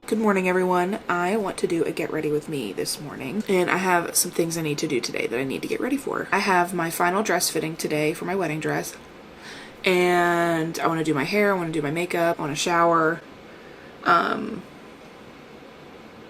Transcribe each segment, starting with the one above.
Good morning, everyone. I want to do a get ready with me this morning, and I have some things I need to do today that I need to get ready for. I have my final dress fitting today for my wedding dress, and I want to do my hair, I want to do my makeup, I want to shower.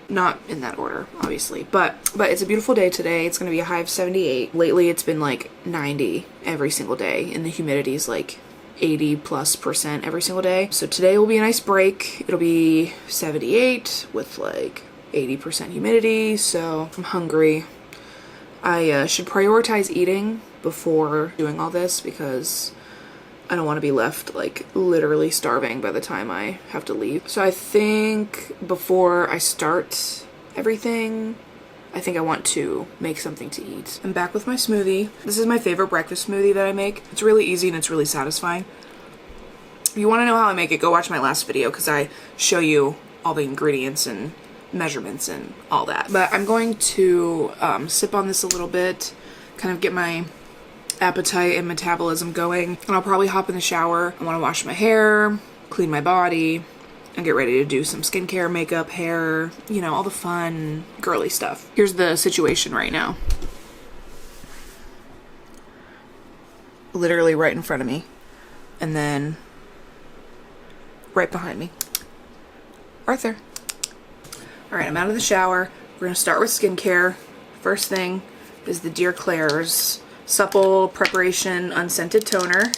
Not in that order, obviously, but it's a beautiful day today. It's going to be a high of 78. Lately, it's been like 90 every single day, and the humidity's like 80+% every single day. So today will be a nice break. It'll be 78 with like 80% humidity, so I'm hungry. I should prioritize eating before doing all this because I don't want to be left like literally starving by the time I have to leave. So I think before I start everything, I think I want to make something to eat. I'm back with my smoothie. This is my favorite breakfast smoothie that I make. It's really easy and it's really satisfying. If you want to know how I make it, go watch my last video because I show you all the ingredients and measurements and all that. But I'm going to sip on this a little bit, kind of get my appetite and metabolism going. And I'll probably hop in the shower. I want to wash my hair, clean my body, and get ready to do some skincare, makeup, hair, you know, all the fun, girly stuff. Here's the situation right now. Literally right in front of me. And then right behind me. Arthur. Alright, I'm out of the shower. We're going to start with skincare. First thing is the Dear Claire's Supple Preparation Unscented Toner.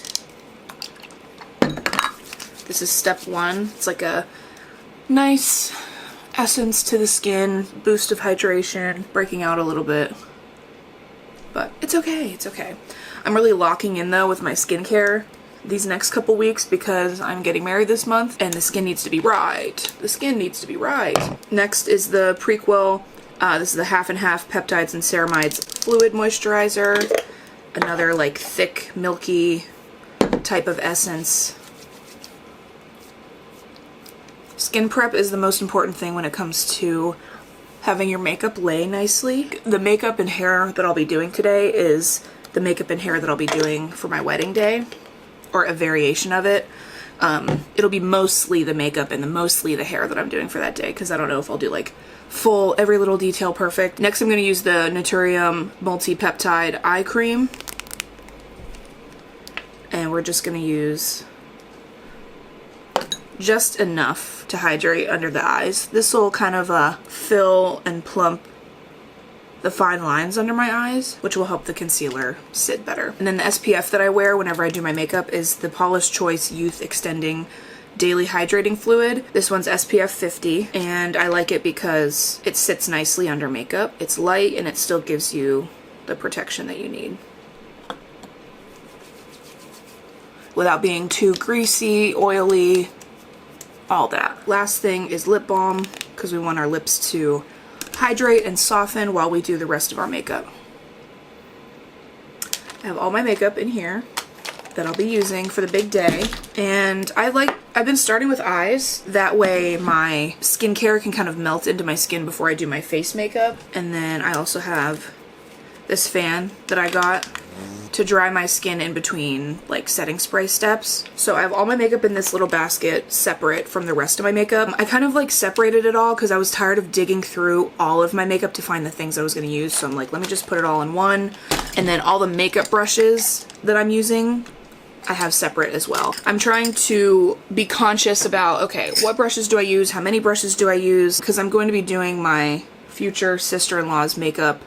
This is step one. It's like a nice essence to the skin, boost of hydration, breaking out a little bit. But it's okay, it's okay. I'm really locking in though with my skincare these next couple weeks because I'm getting married this month and the skin needs to be right. The skin needs to be right. Next is the Prequel. This is the half and half peptides and ceramides fluid moisturizer. Another like thick, milky type of essence. Skin prep is the most important thing when it comes to having your makeup lay nicely. The makeup and hair that I'll be doing today is the makeup and hair that I'll be doing for my wedding day, or a variation of it. It'll be mostly the makeup and mostly the hair that I'm doing for that day because I don't know if I'll do like full, every little detail perfect. Next I'm going to use the Naturium Multi-Peptide Eye Cream. And we're just going to use just enough to hydrate under the eyes. This will kind of fill and plump the fine lines under my eyes, which will help the concealer sit better. And then the SPF that I wear whenever I do my makeup is the Paula's Choice Youth Extending Daily Hydrating Fluid. This one's SPF 50, and I like it because it sits nicely under makeup. It's light and it still gives you the protection that you need without being too greasy, oily, all that. Last thing is lip balm because we want our lips to hydrate and soften while we do the rest of our makeup. I have all my makeup in here that I'll be using for the big day, and I've been starting with eyes. That way my skincare can kind of melt into my skin before I do my face makeup. And then I also have this fan that I got to dry my skin in between like setting spray steps. So I have all my makeup in this little basket separate from the rest of my makeup. I kind of like separated it all because I was tired of digging through all of my makeup to find the things I was going to use. So I'm like, let me just put it all in one. And then all the makeup brushes that I'm using, I have separate as well. I'm trying to be conscious about, okay, what brushes do I use? How many brushes do I use? Because I'm going to be doing my future sister-in-law's makeup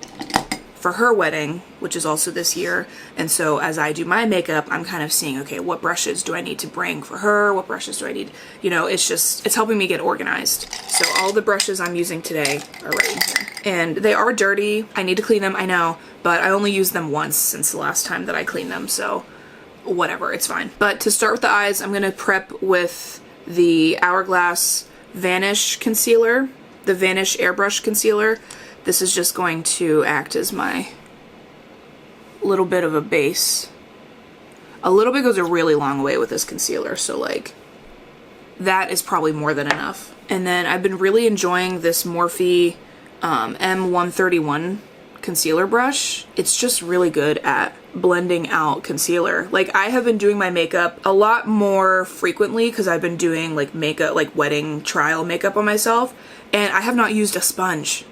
for her wedding, which is also this year. And so as I do my makeup, I'm kind of seeing, okay, what brushes do I need to bring for her? What brushes do I need? You know, it's helping me get organized. So all the brushes I'm using today are right in here. And they are dirty. I need to clean them, I know, but I only used them once since the last time that I cleaned them, so whatever, it's fine. But to start with the eyes, I'm gonna prep with the Hourglass Vanish Concealer, the Vanish Airbrush Concealer. This is just going to act as my little bit of a base. A little bit goes a really long way with this concealer, so like that is probably more than enough. And then I've been really enjoying this Morphe M131 concealer brush. It's just really good at blending out concealer. Like, I have been doing my makeup a lot more frequently because I've been doing like makeup, like wedding trial makeup on myself, and I have not used a sponge.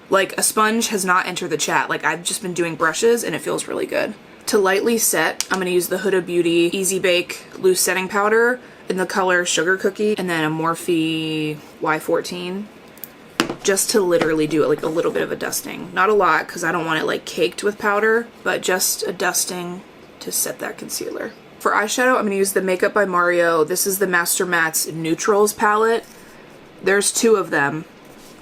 Like, a sponge has not entered the chat. Like, I've just been doing brushes and it feels really good. To lightly set, I'm going to use the Huda Beauty Easy Bake Loose Setting Powder in the color Sugar Cookie, and then a Morphe Y14, just to literally do it like a little bit of a dusting. Not a lot, because I don't want it like caked with powder, but just a dusting to set that concealer. For eyeshadow, I'm going to use the Makeup by Mario. This is the Master Mattes Neutrals palette. There's 2 of them.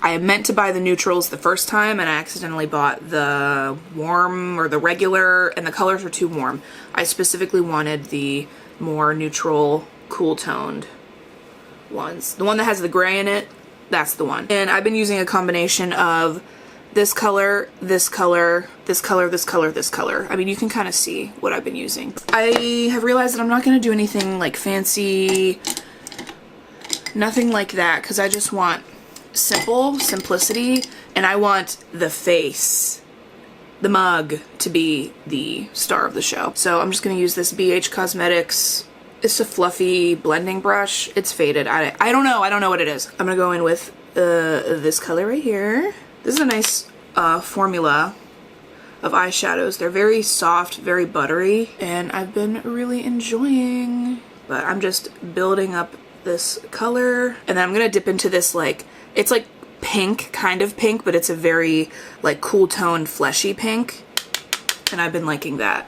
I meant to buy the neutrals the first time and I accidentally bought the warm or the regular, and the colors were too warm. I specifically wanted the more neutral, cool toned ones. The one that has the gray in it, that's the one. And I've been using a combination of this color, this color, this color, this color, this color. I mean, you can kind of see what I've been using. I have realized that I'm not going to do anything like fancy, nothing like that, because I just want simplicity, and I want the face, the mug, to be the star of the show. So I'm just going to use this BH Cosmetics. It's a fluffy blending brush. It's faded. I don't know what it is. I'm going to go in with this color right here. This is a nice formula of eyeshadows. They're very soft, very buttery, and I've been really enjoying. But I'm just building up this color, and then I'm going to dip into this, like, it's like pink, kind of pink, but it's a very like cool toned fleshy pink, and I've been liking that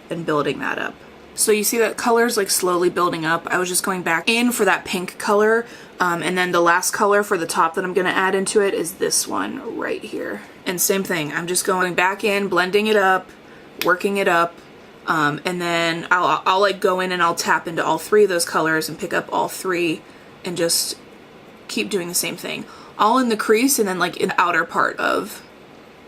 and building that up. So you see that color's like slowly building up. I was just going back in for that pink color, and then the last color for the top that I'm going to add into it is this one right here. And same thing, I'm just going back in, blending it up, working it up, and then I'll like go in and I'll tap into all 3 of those colors and pick up all 3 and just keep doing the same thing, all in the crease and then like in the outer part of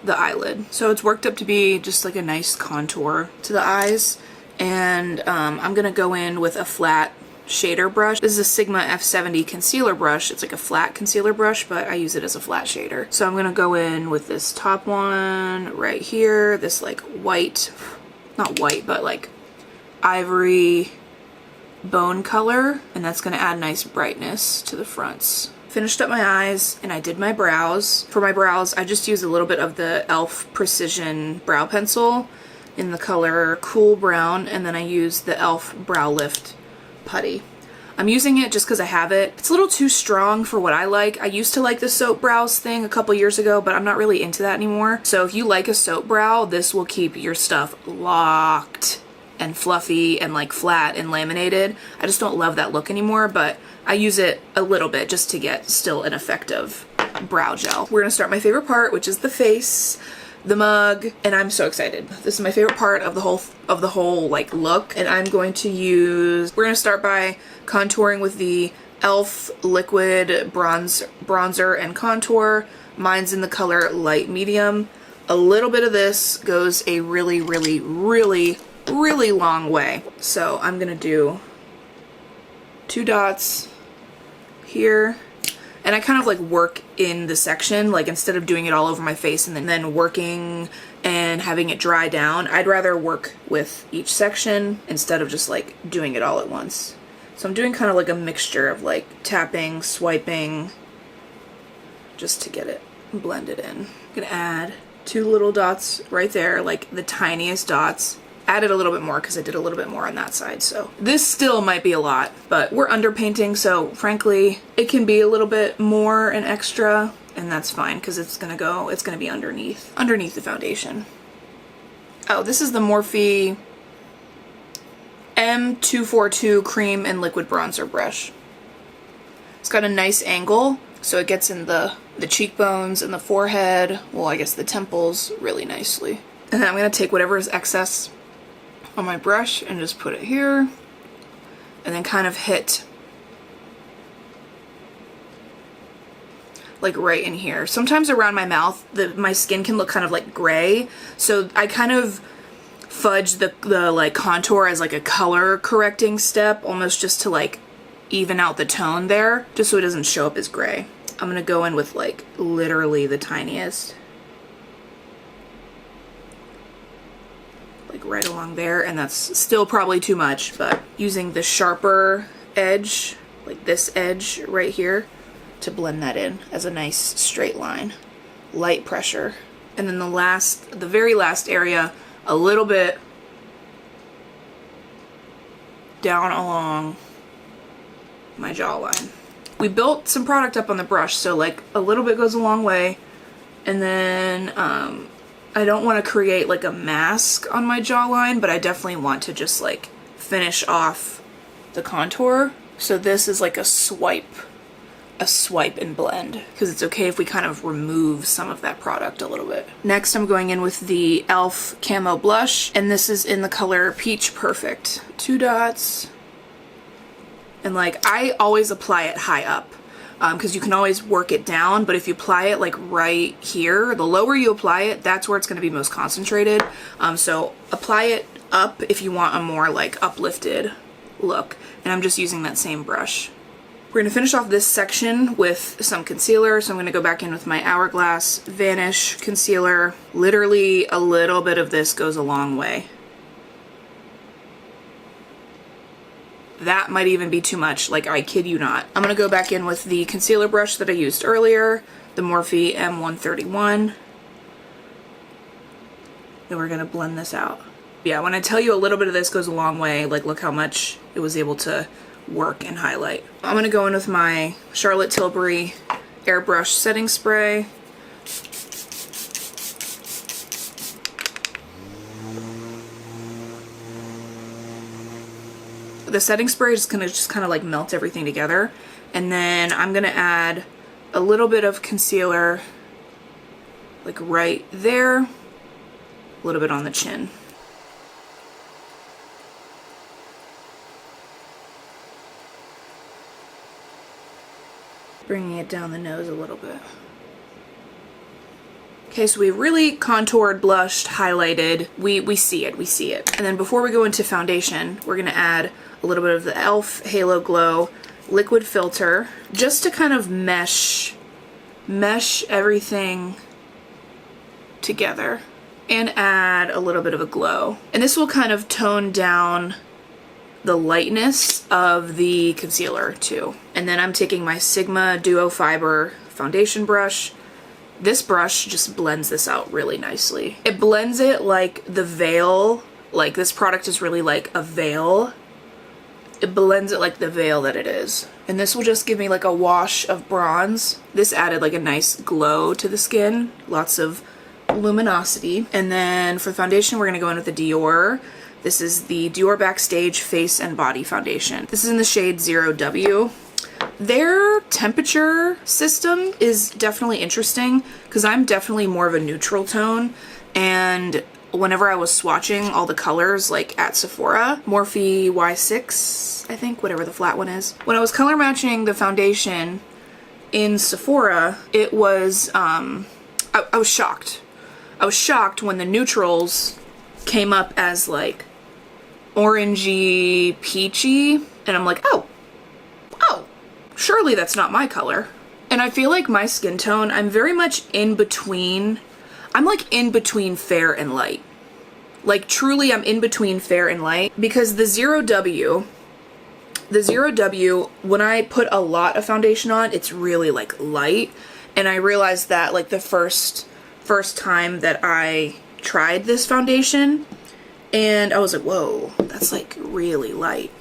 the eyelid. So it's worked up to be just like a nice contour to the eyes. And I'm gonna go in with a flat shader brush. This is a Sigma F70 concealer brush. It's like a flat concealer brush, but I use it as a flat shader. So I'm gonna go in with this top one right here, this like white, not white, but like ivory bone color, and that's going to add nice brightness to the fronts. Finished up my eyes and I did my brows. For my brows, I just used a little bit of the e.l.f. Precision Brow Pencil in the color Cool Brown, and then I used the e.l.f. Brow Lift Putty. I'm using it just because I have it. It's a little too strong for what I like. I used to like the soap brows thing a couple years ago, but I'm not really into that anymore. So if you like a soap brow, this will keep your stuff locked and fluffy and like flat and laminated. I just don't love that look anymore, but I use it a little bit just to get still an effective brow gel. We're gonna start my favorite part, which is the face, the mug, and I'm so excited. This is my favorite part of the whole like look, and I'm going to use, we're gonna start by contouring with the e.l.f. liquid bronzer and contour. Mine's in the color light medium. A little bit of this goes a really long way. So I'm gonna do 2 dots here, and I kind of like work in the section, like instead of doing it all over my face and then working and having it dry down, I'd rather work with each section instead of just like doing it all at once. So I'm doing kind of like a mixture of like tapping, swiping, just to get it blended in. I'm gonna add 2 little dots right there, like the tiniest dots. Added a little bit more because I did a little bit more on that side, so this still might be a lot, but we're underpainting, so frankly it can be a little bit more and extra, and that's fine because it's gonna be underneath the foundation. Oh, this is the Morphe M242 cream and liquid bronzer brush. It's got a nice angle, so it gets in the cheekbones and the forehead, well, I guess the temples, really nicely. And then I'm gonna take whatever is excess on my brush and just put it here, and then kind of hit like right in here. Sometimes around my mouth, my skin can look kind of like gray, so I kind of fudge the like contour as like a color correcting step, almost just to like even out the tone there, just so it doesn't show up as gray. I'm gonna go in with like literally the tiniest right along there, and that's still probably too much, but using the sharper edge, like this edge right here, to blend that in as a nice straight line. Light pressure. And then the very last area, a little bit down along my jawline. We built some product up on the brush, so like a little bit goes a long way. And then I don't want to create like a mask on my jawline, but I definitely want to just like finish off the contour. So this is like a swipe and blend, because it's okay if we kind of remove some of that product a little bit. Next, I'm going in with the e.l.f. Camo Blush, and this is in the color Peach Perfect. 2 dots. And like, I always apply it high up, because you can always work it down, but if you apply it like right here, the lower you apply it, that's where it's going to be most concentrated. So apply it up if you want a more like uplifted look. And I'm just using that same brush. We're going to finish off this section with some concealer, so I'm going to go back in with my Hourglass Vanish Concealer. Literally a little bit of this goes a long way. That might even be too much, like I kid you not. I'm going to go back in with the concealer brush that I used earlier, the Morphe M131. Then we're going to blend this out. Yeah, when I tell you a little bit of this goes a long way, like look how much it was able to work and highlight. I'm going to go in with my Charlotte Tilbury Airbrush Setting Spray. The setting spray is going to just kind of like melt everything together. And then I'm going to add a little bit of concealer like right there, a little bit on the chin. Bringing it down the nose a little bit. Okay, so we've really contoured, blushed, highlighted. We see it. And then before we go into foundation, we're gonna add a little bit of the e.l.f. Halo Glow Liquid Filter, just to kind of mesh everything together and add a little bit of a glow. And this will kind of tone down the lightness of the concealer too. And then I'm taking my Sigma Duo Fiber foundation brush. This brush just blends this out really nicely. It blends it like the veil, like this product is really like a veil. It blends it like the veil that it is. And this will just give me like a wash of bronze. This added like a nice glow to the skin, lots of luminosity. And then for foundation, we're gonna go in with the Dior. This is the Dior Backstage Face and Body Foundation. This is in the shade 0W. Their temperature system is definitely interesting because I'm definitely more of a neutral tone, and whenever I was swatching all the colors like at Sephora, Morphe Y6, I think, whatever the flat one is, when I was color matching the foundation in Sephora, it was, I was shocked. I was shocked when the neutrals came up as like orangey, peachy, and I'm like, oh, surely that's not my color. And I feel like my skin tone, I'm very much in between. I'm like in between fair and light. Like truly I'm in between fair and light, because the 0W, when I put a lot of foundation on, it's really like light. And I realized that like the first time that I tried this foundation, and I was like, whoa, that's like really light.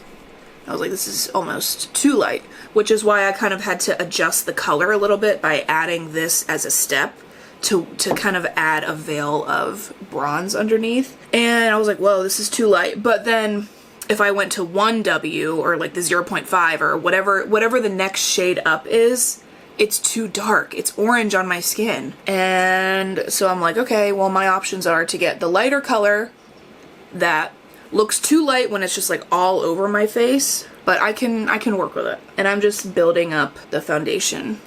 I was like, this is almost too light, which is why I kind of had to adjust the color a little bit by adding this as a step to kind of add a veil of bronze underneath. And I was like, whoa, this is too light. But then if I went to 1W or like the 0.5 or whatever the next shade up is, it's too dark. It's orange on my skin. And so I'm like, okay, well, my options are to get the lighter color that looks too light when it's just like all over my face, but I can work with it. And I'm just building up the foundation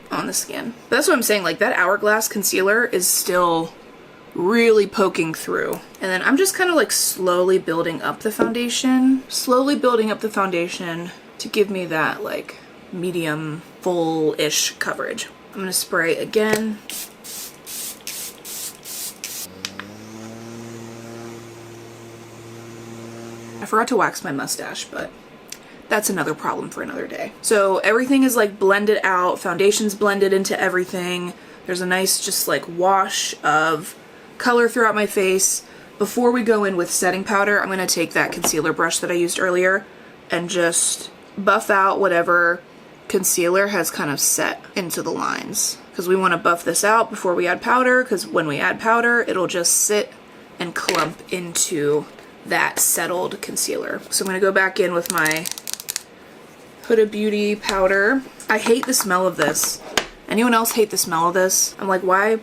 on the skin. But that's what I'm saying, like that Hourglass concealer is still really poking through. And then I'm just kind of like slowly building up the foundation to give me that like medium full-ish coverage. I'm gonna spray again. forgot to wax my mustache, but that's another problem for another day. So everything is like blended out, foundation's blended into everything. There's a nice just like wash of color throughout my face. Before we go in with setting powder, I'm gonna take that concealer brush that I used earlier and just buff out whatever concealer has kind of set into the lines. Because we wanna buff this out before we add powder, because when we add powder, it'll just sit and clump into that settled concealer. So I'm gonna go back in with my Huda Beauty powder. I hate the smell of this. Anyone else hate the smell of this? I'm like, why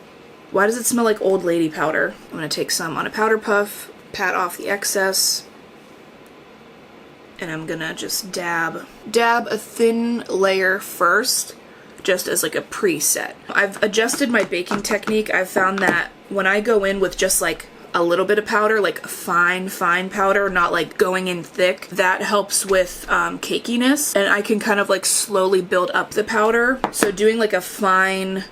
does it smell like old lady powder? I'm gonna take some on a powder puff, pat off the excess, and I'm gonna just dab a thin layer first, just as like a preset. I've adjusted my baking technique. I've found that when I go in with just like a little bit of powder, like fine powder, not like going in thick, that helps with cakiness, and I can kind of like slowly build up the powder. So doing like a finely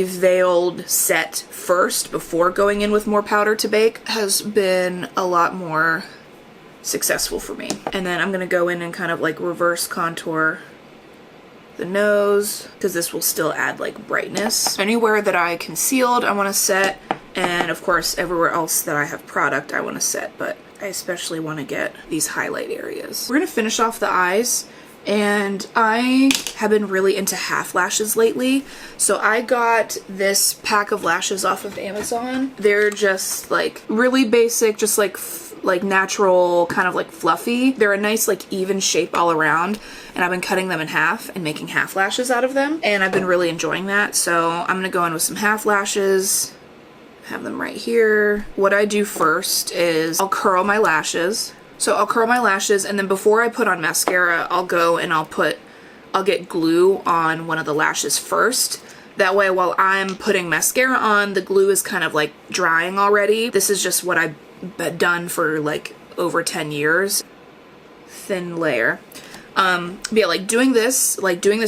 veiled set first before going in with more powder to bake has been a lot more successful for me. And then I'm gonna go in and kind of like reverse contour the nose, because this will still add like brightness. Anywhere that I concealed, I want to set, and of course everywhere else that I have product I want to set, but I especially want to get these highlight areas. We're gonna finish off the eyes, and I have been really into half lashes lately. So I got this pack of lashes off of Amazon. They're just like really basic, just like natural, kind of like fluffy. They're a nice like even shape all around, and I've been cutting them in half and making half lashes out of them, and I've been really enjoying that. So I'm gonna go in with some half lashes, have them right here. What I do first is I'll curl my lashes. So I'll curl my lashes, and then before I put on mascara, I'll go and I'll get glue on one of the lashes first. That way while I'm putting mascara on, the glue is kind of like drying already. This is just what I've done for like over 10 years. Thin layer. But yeah, like doing this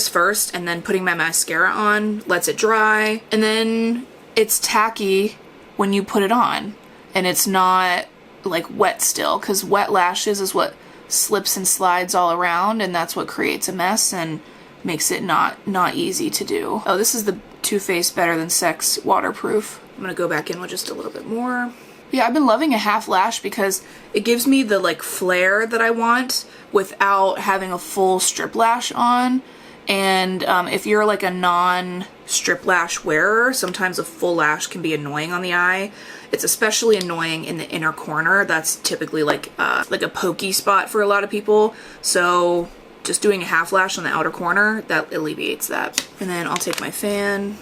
first and then putting my mascara on lets it dry, and then it's tacky when you put it on, and it's not like wet still, because wet lashes is what slips and slides all around, and that's what creates a mess and makes it not easy to do. Oh, this is the Too Faced Better Than Sex waterproof. I'm gonna go back in with just a little bit more. Yeah, I've been loving a half lash because it gives me the like flare that I want without having a full strip lash on. And if you're like a non-strip lash wearer, sometimes a full lash can be annoying on the eye. It's especially annoying in the inner corner. That's typically like a pokey spot for a lot of people. So just doing a half lash on the outer corner, that alleviates that. And then I'll take my fan,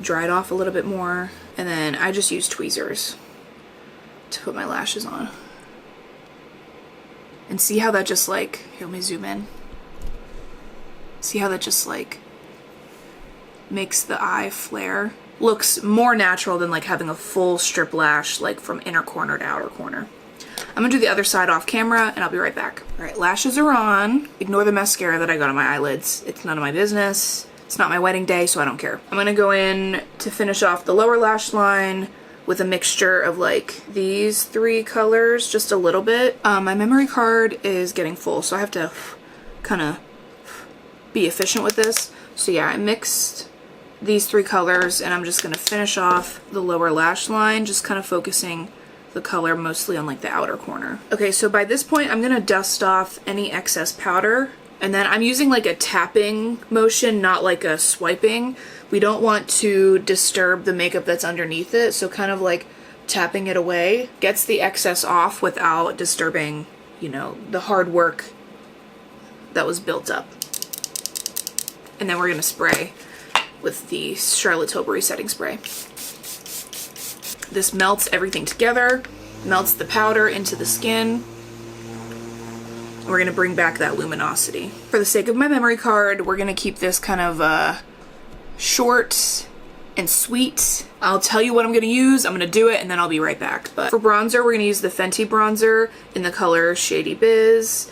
dry it off a little bit more, and then I just use tweezers to put my lashes on. And see how that just like, here, let me zoom in. See how that just like makes the eye flare? Looks more natural than like having a full strip lash like from inner corner to outer corner. I'm gonna do the other side off camera and I'll be right back. All right, lashes are on. Ignore the mascara that I got on my eyelids. It's none of my business. It's not my wedding day, so I don't care. I'm gonna go in to finish off the lower lash line with a mixture of like these three colors, just a little bit. My memory card is getting full, so I have to kind of be efficient with this. So yeah, I mixed these three colors, and I'm just gonna finish off the lower lash line, just kind of focusing the color mostly on like the outer corner. Okay, so by this point I'm gonna dust off any excess powder, and then I'm using like a tapping motion, not like a swiping. We don't want to disturb the makeup that's underneath it, so kind of like tapping it away gets the excess off without disturbing, you know, the hard work that was built up. And then we're gonna spray with the Charlotte Tilbury setting spray. This melts everything together, melts the powder into the skin. We're gonna bring back that luminosity. For the sake of my memory card, we're gonna keep this kind of short and sweet. I'll tell you what I'm gonna use, I'm gonna do it, and then I'll be right back. But for bronzer, we're gonna use the Fenty bronzer in the color Shady Biz.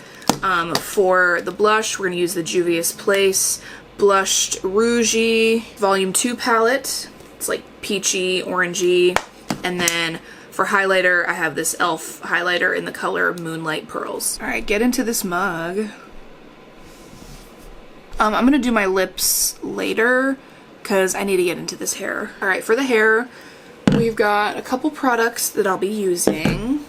For the blush, we're gonna use the Juvia's Place Blushed Rougey Volume 2 palette. It's like peachy, orangey. And then for For highlighter, I have this e.l.f. highlighter in the color Moonlight Pearls. All right, get into this mug. I'm gonna do my lips later because I need to get into this hair. All right, for the hair, we've got a couple products that I'll be using.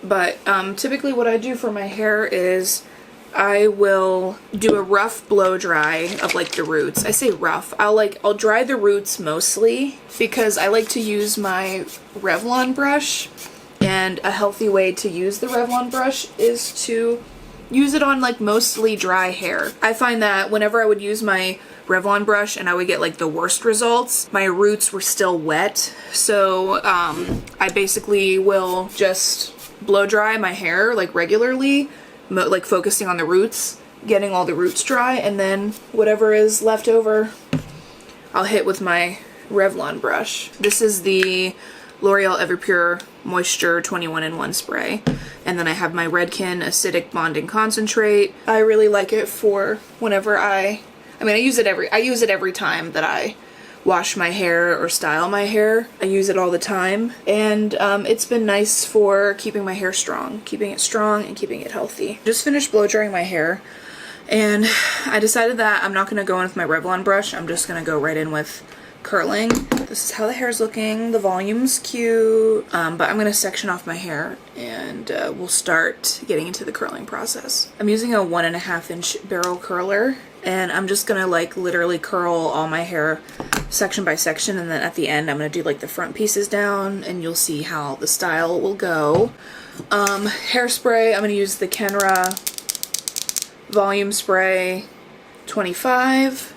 But typically what I do for my hair is I will do a rough blow dry of like the roots. I say rough. I'll dry the roots mostly because I like to use my Revlon brush, and a healthy way to use the Revlon brush is to use it on like mostly dry hair. I find that whenever I would use my Revlon brush and I would get like the worst results, my roots were still wet. So I basically will just blow dry my hair like regularly, like focusing on the roots, getting all the roots dry, and then whatever is left over I'll hit with my Revlon brush. This is the L'Oreal Everpure Moisture 21-in-1 spray, and then I have my Redken Acidic Bonding Concentrate. I really like it for whenever I use it every time that I wash my hair or style my hair. I use it all the time, and it's been nice for keeping my hair strong, keeping it strong and keeping it healthy. Just finished blow drying my hair, and I decided that I'm not going to go in with my Revlon brush. I'm just going to go right in with curling. This is how the hair's looking. The volume's cute, but I'm going to section off my hair and we'll start getting into the curling process. I'm using a 1.5-inch barrel curler, and I'm just gonna like literally curl all my hair section by section, and then at the end I'm gonna do like the front pieces down, and you'll see how the style will go. Hairspray, I'm gonna use the Kenra Volume Spray 25,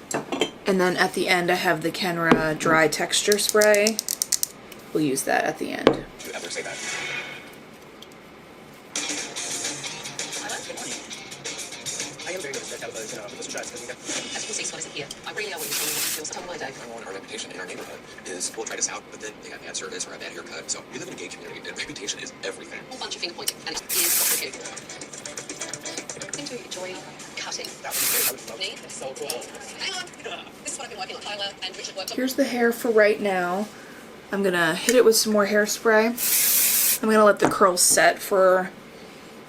and then at the end I have the Kenra Dry Texture Spray. We'll use that at the end. Did you ever say that? I am very nervous about this shots because as you can see, Scott isn't here. I really are when you tell me what you feel. So tell me, Dave. Our reputation in our neighborhood is we'll try this out, but then they got bad service or a bad haircut. So we live in a gay community, and reputation is everything. A whole bunch of finger pointing, and it is complicated. I seem to enjoy cutting. That would be great. I would love me. That's so cool. Hang on. This is what I've been working on. Tyler and Richard worked on. Here's the hair for right now. I'm gonna hit it with some more hairspray. I'm gonna let the curls set for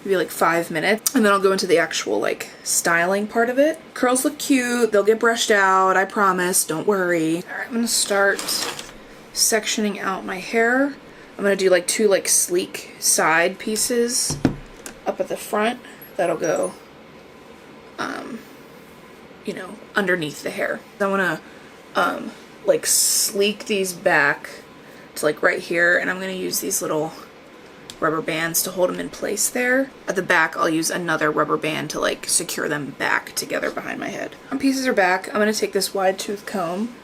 maybe like 5 minutes, and then I'll go into the actual like styling part of it. Curls look cute, they'll get brushed out, I promise, don't worry. Alright, I'm gonna start sectioning out my hair. I'm gonna do like 2 like sleek side pieces up at the front that'll go you know, underneath the hair. I wanna like sleek these back to like right here, and I'm gonna use these little rubber bands to hold them in place there. At the back, I'll use another rubber band to like secure them back together behind my head. When pieces are back, I'm gonna take this wide tooth comb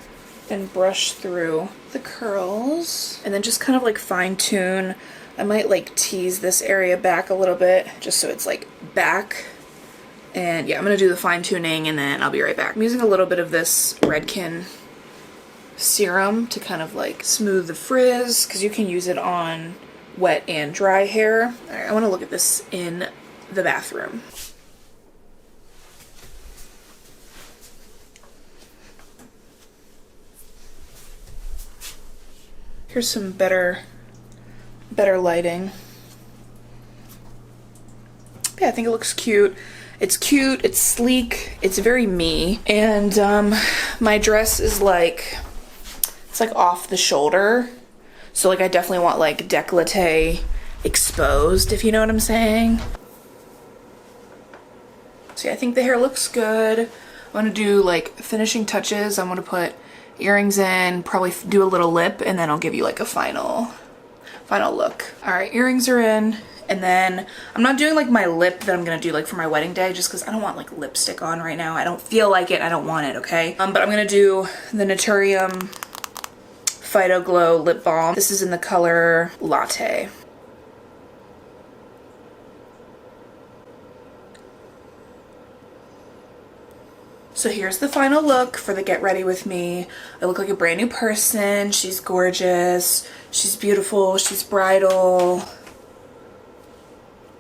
and brush through the curls, and then just kind of like fine tune. I might like tease this area back a little bit just so it's like back. And yeah, I'm gonna do the fine tuning and then I'll be right back. I'm using a little bit of this Redken serum to kind of like smooth the frizz, because you can use it on wet and dry hair. Alright, I want to look at this in the bathroom. Here's some better lighting. Yeah, I think it looks cute. It's cute, it's sleek, it's very me, and my dress is like, it's like off the shoulder, so like I definitely want like décolleté exposed, if you know what I'm saying. So yeah, I think the hair looks good. I want to do like finishing touches. I want to put earrings in, probably do a little lip, and then I'll give you like a final look. Alright, earrings are in. And then I'm not doing like my lip that I'm gonna do like for my wedding day, just because I don't want like lipstick on right now. I don't feel like it, I don't want it, okay? But I'm gonna do the Naturium Phyto Glow Lip Balm. This is in the color Latte. So here's the final look for the Get Ready With Me. I look like a brand new person. She's gorgeous, she's beautiful, she's bridal.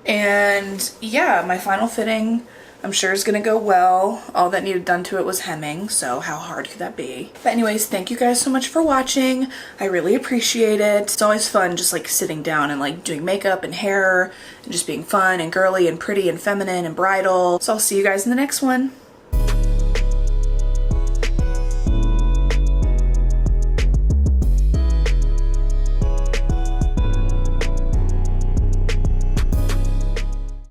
And yeah, my final fitting, I'm sure it's gonna go well. All that needed done to it was hemming, so how hard could that be? But anyways, thank you guys so much for watching. I really appreciate it. It's always fun just like sitting down and like doing makeup and hair and just being fun and girly and pretty and feminine and bridal. So I'll see you guys in the next one.